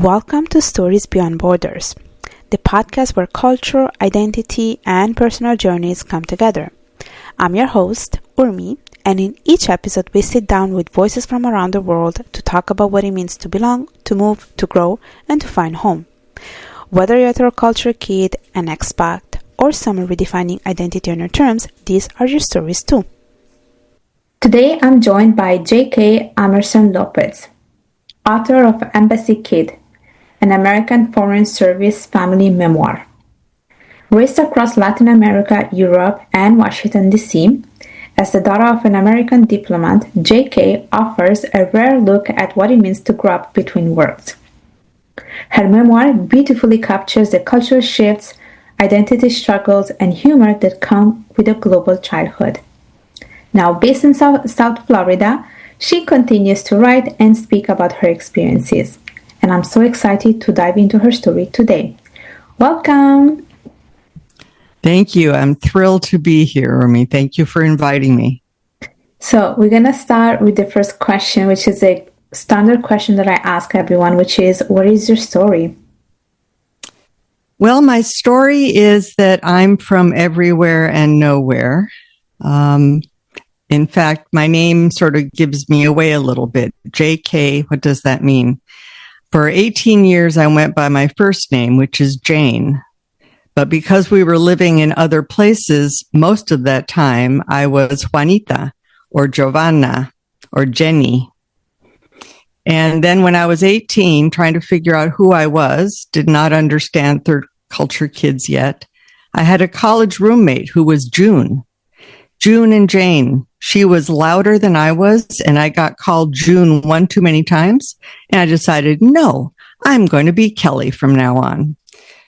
Welcome to Stories Beyond Borders, the podcast where culture, identity, and personal journeys come together. I'm your host, Urmi, and in each episode we sit down with voices from around the world to talk about what it means to belong, to move, to grow, and to find home. Whether you're a third culture kid, an expat, or someone redefining identity on your terms, these are your stories too. Today I'm joined by J.K. Amerson López, author of Embassy Kid, an American Foreign Service family memoir. Raised across Latin America, Europe, and Washington, D.C., as the daughter of an American diplomat, J.K. offers a rare look at what it means to grow up between worlds. Her memoir beautifully captures the cultural shifts, identity struggles, and humor that come with a global childhood. Now based in South Florida, she continues to write and speak about her experiences. And I'm so excited to dive into her story today. Welcome. Thank you. I'm thrilled to be here, Urmi. Thank you for inviting me. So we're going to start with the first question, which is a standard question that I ask everyone, which is, what is your story? Well, my story is that I'm from everywhere and nowhere. In fact, my name sort of gives me away a little bit. JK, what does that mean? For 18 years, I went by my first name, which is Jane. But because we were living in other places, most of that time, I was Juanita or Giovanna or Jenny. And then when I was 18, trying to figure out who I was, did not understand third culture kids yet, I had a college roommate who was June and Jane. She was louder than I was, and I got called June one too many times. And I decided, no, I'm going to be Kelly from now on.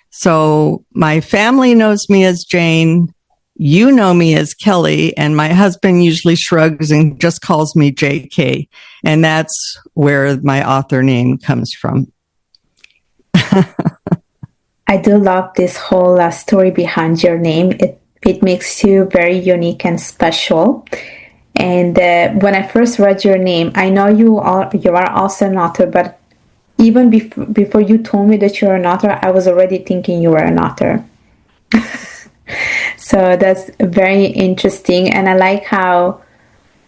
So my family knows me as Jane. You know me as Kelly, and my husband usually shrugs and just calls me JK. And that's where my author name comes from. I do love this whole story behind your name. It makes you very unique and special. And when I first read your name, I know you are also an author, but even before you told me that you're an author, I was already thinking you were an author. So that's very interesting. And I like how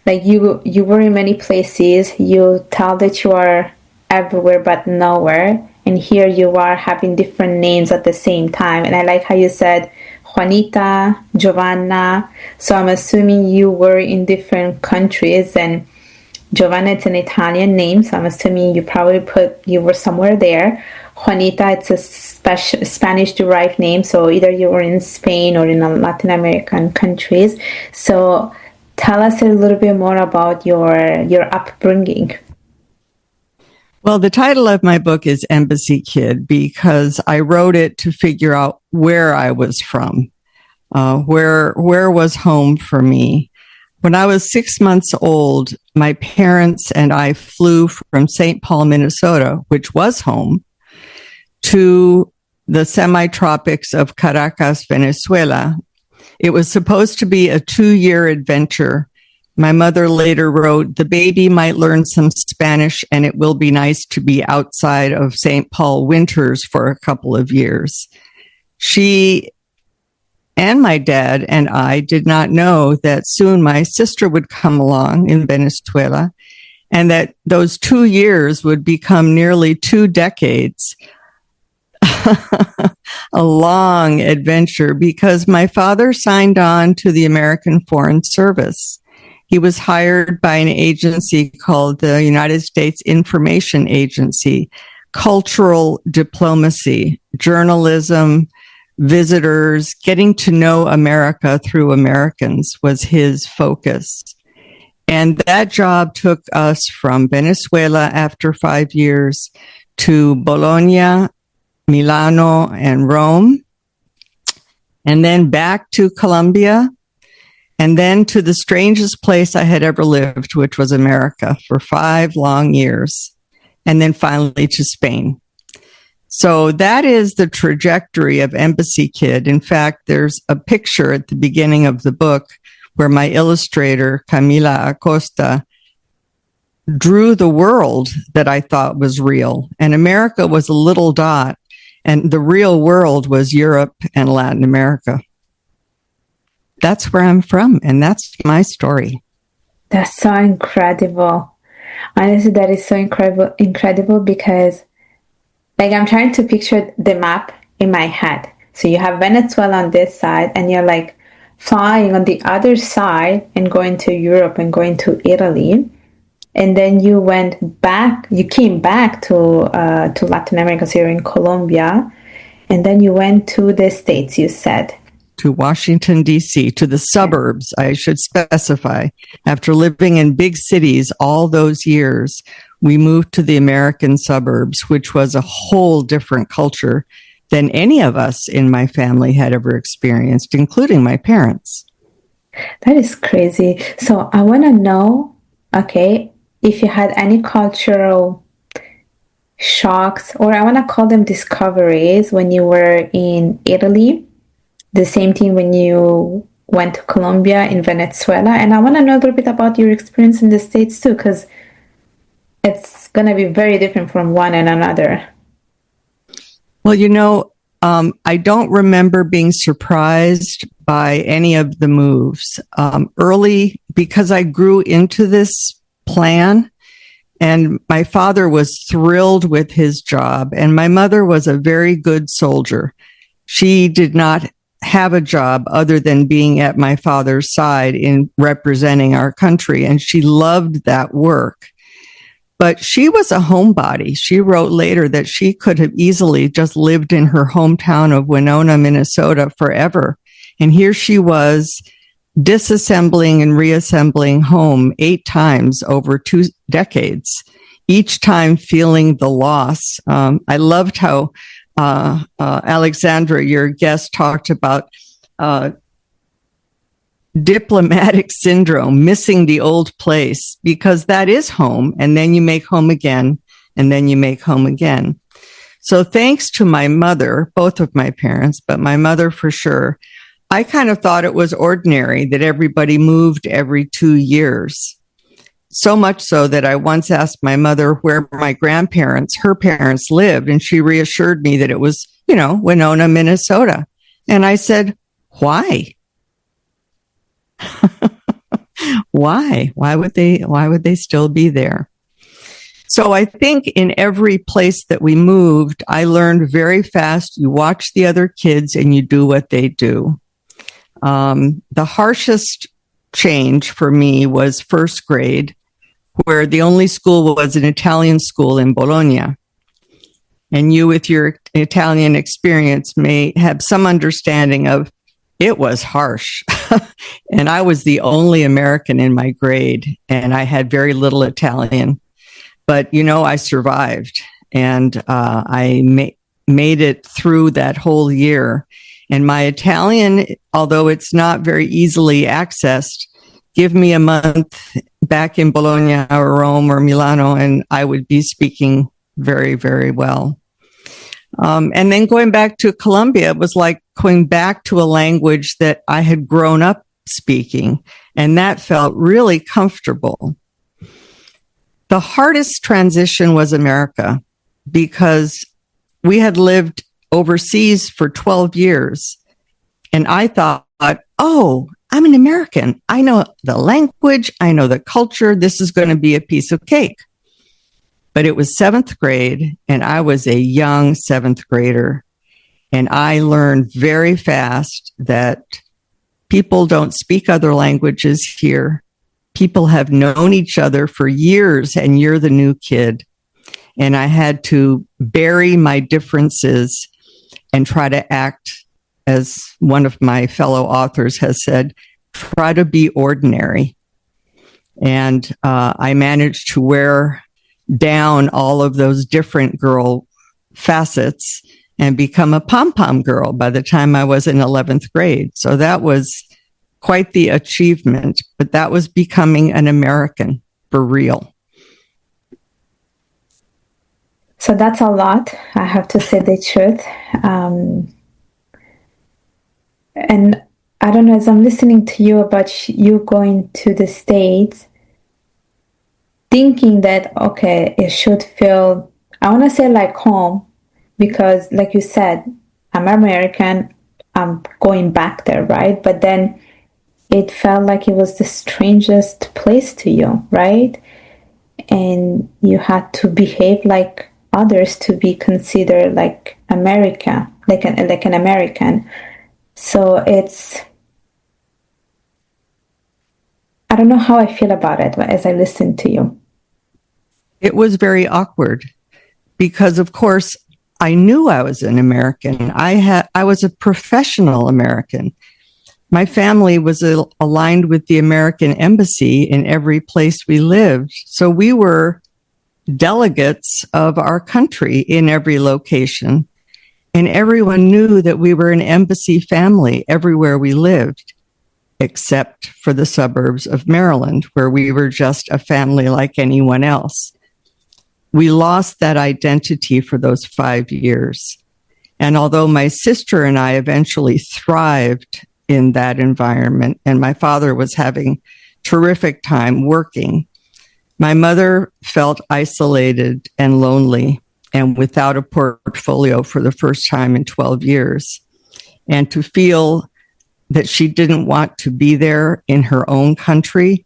you were in many places. You tell that you are everywhere but nowhere. And here you are having different names at the same time. And I like how you said Juanita, Giovanna. So I'm assuming you were in different countries, and Giovanna, it's an Italian name, so I'm assuming you were somewhere there. Juanita, it's a Spanish-derived name, so either you were in Spain or in Latin American countries. So tell us a little bit more about your upbringing. Well, the title of my book is Embassy Kid because I wrote it to figure out where I was from, where was home for me. When I was 6 months old, my parents and I flew from St. Paul, Minnesota, which was home, to the semi-tropics of Caracas, Venezuela. It was supposed to be a 2-year adventure. My mother later wrote, the baby might learn some Spanish and it will be nice to be outside of St. Paul winters for a couple of years. She and my dad and I did not know that soon my sister would come along in Venezuela and that those 2 years would become nearly 2 decades. A long adventure because my father signed on to the American Foreign Service. He was hired by an agency called the United States Information Agency. Cultural diplomacy, journalism, visitors, getting to know America through Americans was his focus. And that job took us from Venezuela after 5 years to Bologna, Milano, and Rome, and then back to Colombia, and then to the strangest place I had ever lived, which was America, for 5 long years, and then finally to Spain. So that is the trajectory of Embassy Kid. In fact, there's a picture at the beginning of the book where my illustrator, Camila Acosta, drew the world that I thought was real. And America was a little dot, and the real world was Europe and Latin America. That's where I'm from, and that's my story. That's so incredible. Honestly, that is so incredible because, like, I'm trying to picture the map in my head. So you have Venezuela on this side, and you're like flying on the other side and going to Europe and going to Italy. And then you came back to Latin America, so you're in Colombia. And then you went to the States, you said. To Washington, D.C., to the suburbs, I should specify. After living in big cities all those years, we moved to the American suburbs, which was a whole different culture than any of us in my family had ever experienced, including my parents. That is crazy. So I want to know, okay, if you had any cultural shocks, or I want to call them discoveries, when you were in Italy, the same thing when you went to Colombia, in Venezuela. And I want to know a little bit about your experience in the States too, because it's going to be very different from one and another. Well, I don't remember being surprised by any of the moves. Early, because I grew into this plan, and my father was thrilled with his job, and my mother was a very good soldier. She did not have a job other than being at my father's side in representing our country, and she loved that work. But she was a homebody. She wrote later that she could have easily just lived in her hometown of Winona, Minnesota forever. And here she was, disassembling and reassembling home 8 times over 2 decades, each time feeling the loss. I loved how Alexandra, your guest, talked about diplomatic syndrome, missing the old place, because that is home. And then you make home again, and then you make home again. So thanks to my mother, both of my parents, but my mother for sure, I kind of thought it was ordinary that everybody moved every 2 years. So much so that I once asked my mother where my grandparents, her parents, lived, and she reassured me that it was, Winona, Minnesota. And I said, why? Why? Why would they still be there? So I think in every place that we moved, I learned very fast. You watch the other kids and you do what they do. The harshest change for me was first grade, where the only school was an Italian school in Bologna. And you, with your Italian experience, may have some understanding of it was harsh. And I was the only American in my grade, and I had very little Italian. But, I survived, and I made it through that whole year. And my Italian, although it's not very easily accessed, give me a month back in Bologna or Rome or Milano, and I would be speaking very, very well. And then going back to Colombia, was like going back to a language that I had grown up speaking, and that felt really comfortable. The hardest transition was America, because we had lived overseas for 12 years. And I thought, oh, I'm an American. I know the language. I know the culture. This is going to be a piece of cake. But it was 7th grade, and I was a young 7th grader. And I learned very fast that people don't speak other languages here. People have known each other for years, and you're the new kid. And I had to bury my differences and try to act, as one of my fellow authors has said, try to be ordinary. And I managed to wear down all of those different girl facets and become a pom-pom girl by the time I was in 11th grade. So that was quite the achievement, but that was becoming an American for real. So that's a lot, I have to say the truth. And I don't know, as I'm listening to you about you going to the States, thinking that, okay, it should feel, I want to say like home, because like you said, I'm American, I'm going back there, right? But then it felt like it was the strangest place to you, right? And you had to behave like others to be considered like America, like an American. So it's, I don't know how I feel about it as I listen to you. It was very awkward because, of course, I knew I was an American. I was a professional American. My family was aligned with the American embassy in every place we lived. So we were delegates of our country in every location. And everyone knew that we were an embassy family everywhere we lived, except for the suburbs of Maryland, where we were just a family like anyone else. We lost that identity for those 5 years. And although my sister and I eventually thrived in that environment, and my father was having terrific time working, my mother felt isolated and lonely and without a portfolio for the first time in 12 years. And to feel that she didn't want to be there in her own country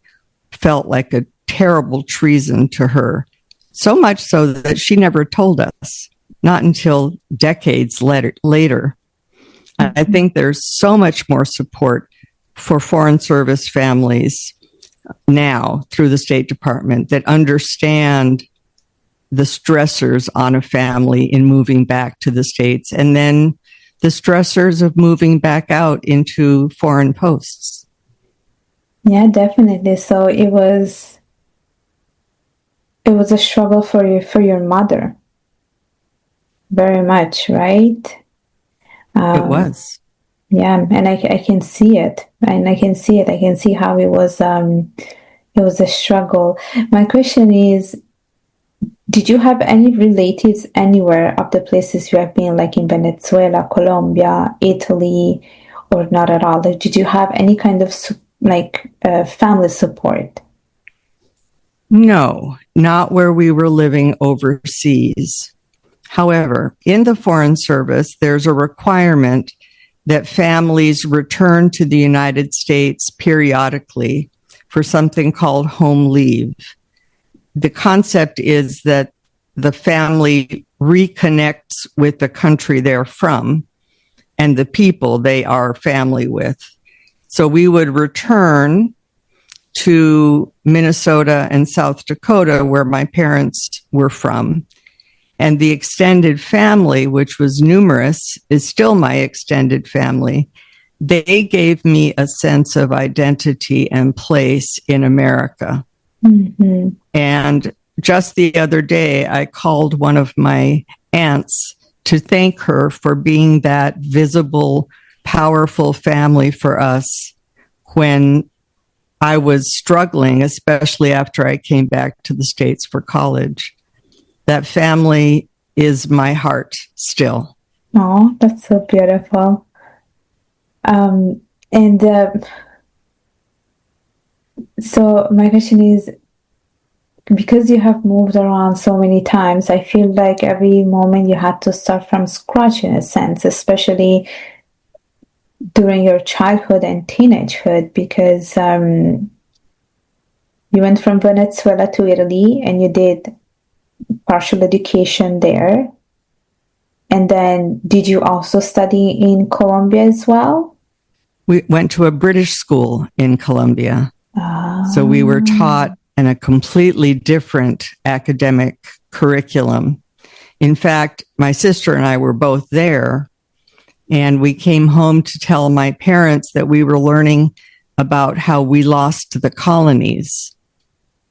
felt like a terrible treason to her. So much so that she never told us, not until decades later. I think there's so much more support for Foreign Service families now through the State Department that understand the stressors on a family in moving back to the States, and then the stressors of moving back out into foreign posts. Yeah, definitely. So it was a struggle for your mother. Very much, right? It was. Yeah, and I can see it. And I can see it. I can see how it was a struggle. My question is, did you have any relatives anywhere of the places you have been, like in Venezuela, Colombia, Italy, or not at all? Like, did you have any kind of family support? No, not where we were living overseas. However, in the Foreign Service, there's a requirement that families return to the United States periodically for something called home leave. The concept is that the family reconnects with the country they're from and the people they are family with. So we would return to Minnesota and South Dakota, where my parents were from. And the extended family, which was numerous, is still my extended family. They gave me a sense of identity and place in America. Mm-hmm. And just the other day, I called one of my aunts to thank her for being that visible, powerful family for us when I was struggling, especially after I came back to the States for college. That family is my heart still. Oh, that's so beautiful. So my question is, because you have moved around so many times, I feel like every moment you had to start from scratch in a sense, especially during your childhood and teenagehood, because you went from Venezuela to Italy and you did partial education there. And then did you also study in Colombia as well? We went to a British school in Colombia. So we were taught in a completely different academic curriculum. In fact, my sister and I were both there, and we came home to tell my parents that we were learning about how we lost the colonies.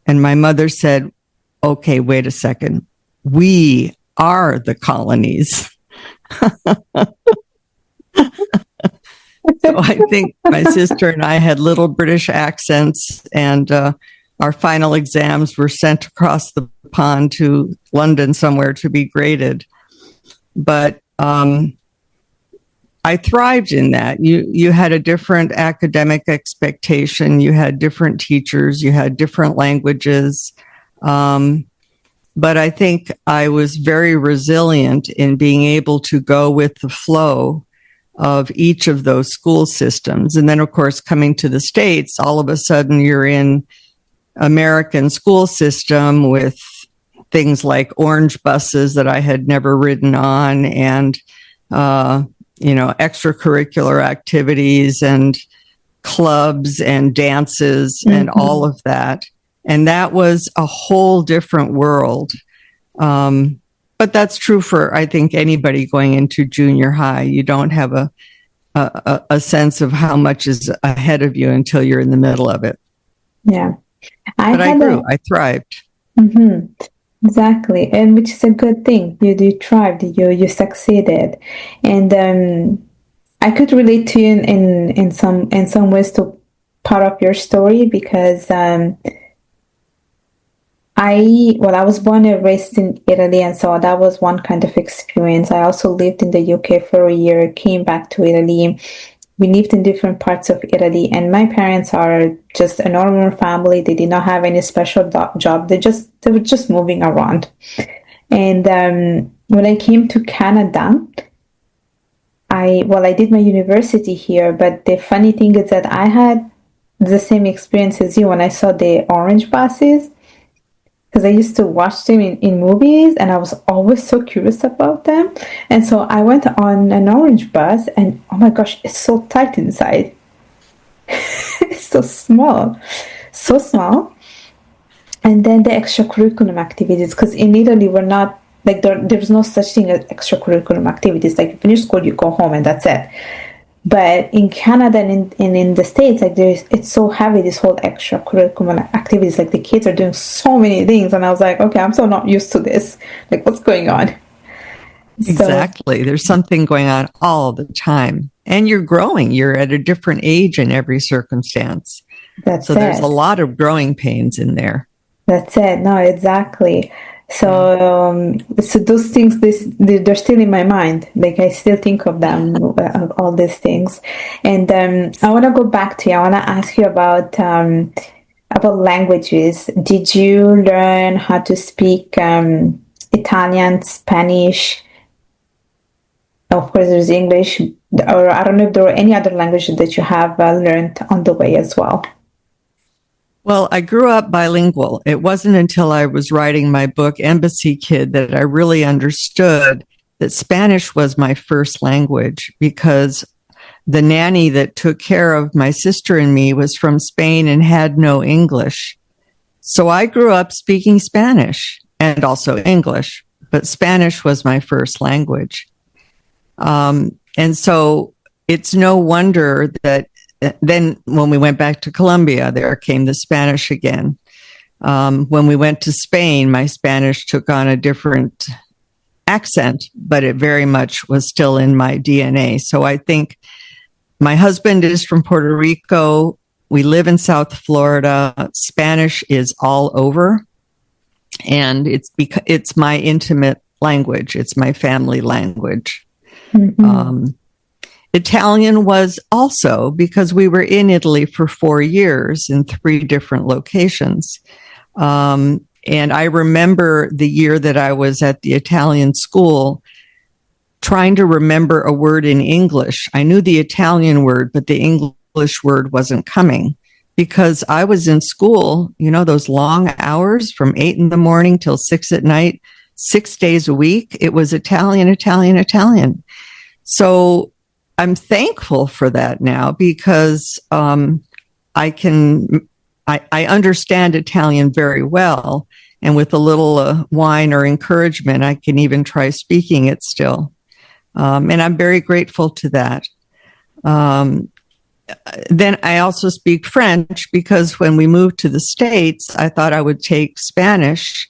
And my mother said, okay, wait a second. We are the colonies. So I think my sister and I had little British accents, and our final exams were sent across the pond to London somewhere to be graded. But I thrived in that. You had a different academic expectation. You had different teachers. You had different languages. But I think I was very resilient in being able to go with the flow of each of those school systems. And then, of course, coming to the States, all of a sudden you're in American school system with things like orange buses that I had never ridden on, and extracurricular activities and clubs and dances and all of that. And that was a whole different world. But that's true for, I think, anybody going into junior high. You don't have a sense of how much is ahead of you until you're in the middle of it. Yeah. I grew. I thrived. Mm-hmm. Exactly. And which is a good thing. You thrived. You succeeded. And I could relate to you in some ways to part of your story, because I was born and raised in Italy, and so that was one kind of experience. I also lived in the UK for a year, came back to Italy. We lived in different parts of Italy, and my parents are just a normal family. They did not have any special job. They were just moving around. And when I came to Canada, I did my university here, but the funny thing is that I had the same experience as you when I saw the orange buses, because I used to watch them in movies, and I was always so curious about them. And so I went on an orange bus, and oh my gosh, it's so tight inside. It's so small. And then the extracurriculum activities, because in Italy we're not, like, there's no such thing as extracurriculum activities. Like, you finish school, you go home, and that's it. But in Canada and in the States, like, it's so heavy, this whole extracurricular activities. Like, the kids are doing so many things, and I was like, okay, I'm so not used to this. Like, what's going on? Exactly. There's something going on all the time. And you're growing. You're at a different age in every circumstance. So there's a lot of growing pains in there. That's it. No, exactly. So those things, they're still in my mind. Like, I still think of them, all these things. And I want to go back to you. I want to ask you about languages. Did you learn how to speak Italian, Spanish? Of course, there's English. Or I don't know if there were any other languages that you have learned on the way as well. Well, I grew up bilingual. It wasn't until I was writing my book, Embassy Kid, that I really understood that Spanish was my first language, because the nanny that took care of my sister and me was from Spain and had no English. So I grew up speaking Spanish and also English, but Spanish was my first language. And so it's no wonder that then when we went back to Colombia, there came the Spanish again. When we went to Spain, my Spanish took on a different accent, but it very much was still in my DNA. So I think my husband is from Puerto Rico. We live in South Florida. Spanish is all over. And it's my intimate language. It's my family language. Mm-hmm. Italian was also, because we were in Italy for 4 years in 3 different locations. And I remember the year that I was at the Italian school trying to remember a word in English. I knew the Italian word, but the English word wasn't coming, because I was in school, those long hours from 8 in the morning till 6 at night, 6 days a week. It was Italian, Italian, Italian. So I'm thankful for that now, because I understand Italian very well, and with a little wine or encouragement, I can even try speaking it still, and I'm very grateful to that. Then I also speak French, because when we moved to the States, I thought I would take Spanish,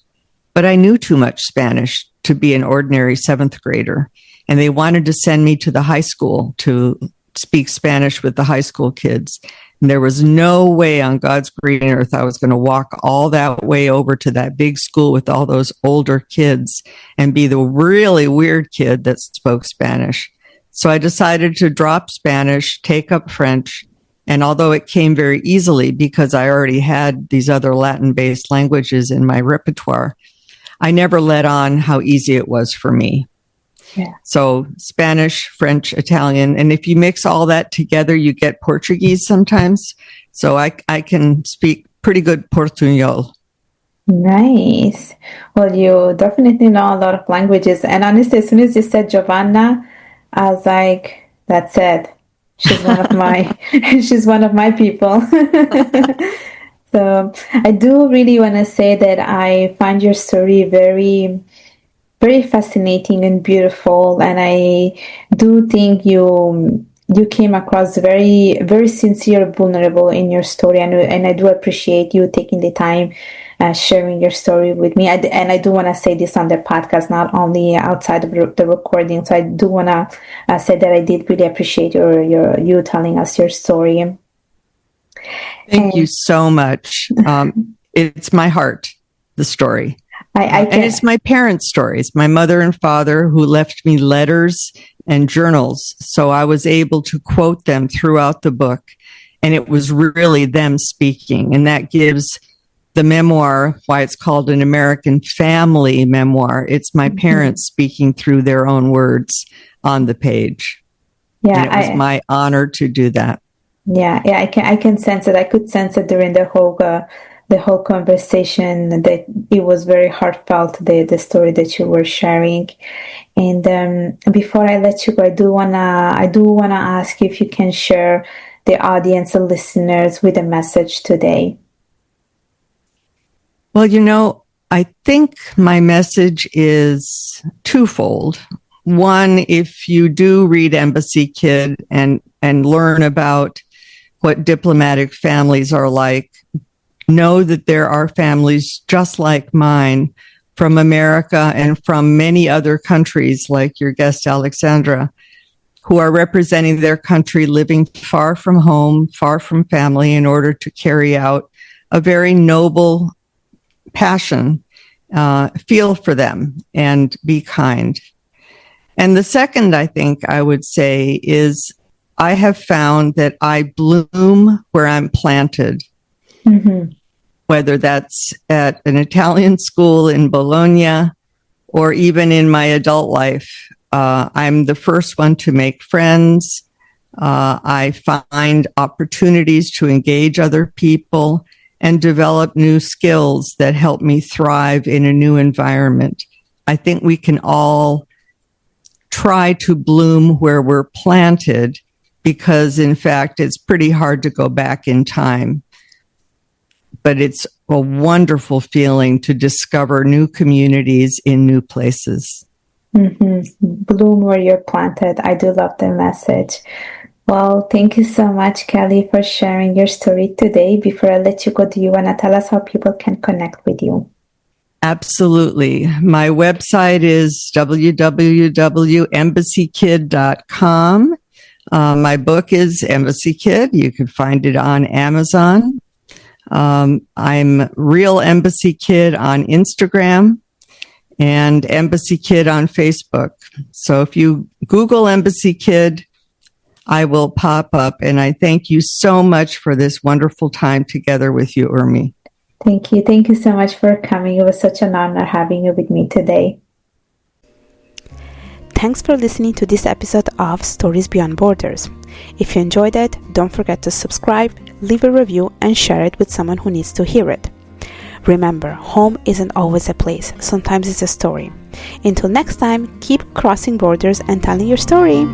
but I knew too much Spanish to be an ordinary 7th grader. And they wanted to send me to the high school to speak Spanish with the high school kids. And there was no way on God's green earth I was going to walk all that way over to that big school with all those older kids and be the really weird kid that spoke Spanish. So I decided to drop Spanish, take up French, And although it came very easily because I already had these other Latin-based languages in my repertoire, I never let on how easy it was for me. Yeah. So Spanish, French, Italian, and if you mix all that together, you get Portuguese sometimes. So I can speak pretty good Portuñol. Nice. Well, you definitely know a lot of languages. And honestly, as soon as you said Giovanna, I was like, that's it. She's one of my she's one of my people. So I do really want to say that I find your story very, very fascinating and beautiful, and I do think you came across very, very sincere, vulnerable in your story, and I do appreciate you taking the time sharing your story with me. And I do want to say this on the podcast, not only outside of the recording. So I do want to say that I did really appreciate you telling us your story. Thank you so much. It's my heart, the story. And it's my parents' stories, my mother and father who left me letters and journals. So I was able to quote them throughout the book. And it was really them speaking. And that gives the memoir why it's called an American family memoir. It's my parents speaking through their own words on the page. Yeah, and it was my honor to do that. Yeah, I can sense it. I could sense it during the whole conversation that it was very heartfelt, the story that you were sharing. And before I let you go, I do wanna ask you if you can share the audience and listeners with a message today. Well, I think my message is twofold. One, if you do read Embassy Kid and learn about what diplomatic families are like, know that there are families just like mine from America and from many other countries, like your guest, Alexandra, who are representing their country, living far from home, far from family, in order to carry out a very noble passion. Feel for them and be kind. And the second, I think I would say, is I have found that I bloom where I'm planted. Mm-hmm. Whether that's at an Italian school in Bologna or even in my adult life. I'm the first one to make friends. I find opportunities to engage other people and develop new skills that help me thrive in a new environment. I think we can all try to bloom where we're planted because, in fact, it's pretty hard to go back in time. But it's a wonderful feeling to discover new communities in new places. Mm-hmm. Bloom where you're planted. I do love the message. Well, thank you so much, Kelly, for sharing your story today. Before I let you go, do you want to tell us how people can connect with you? Absolutely. My website is www.embassykid.com. My book is Embassy Kid. You can find it on Amazon. I'm Real Embassy Kid on Instagram and Embassy Kid on Facebook. So if you Google Embassy Kid, I will pop up. And I thank you so much for this wonderful time together with you, Urmi. Thank you. Thank you so much for coming. It was such an honor having you with me today. Thanks for listening to this episode of Stories Beyond Borders. If you enjoyed it, don't forget to subscribe, leave a review, and share it with someone who needs to hear it. Remember, home isn't always a place. Sometimes it's a story. Until next time, keep crossing borders and telling your story.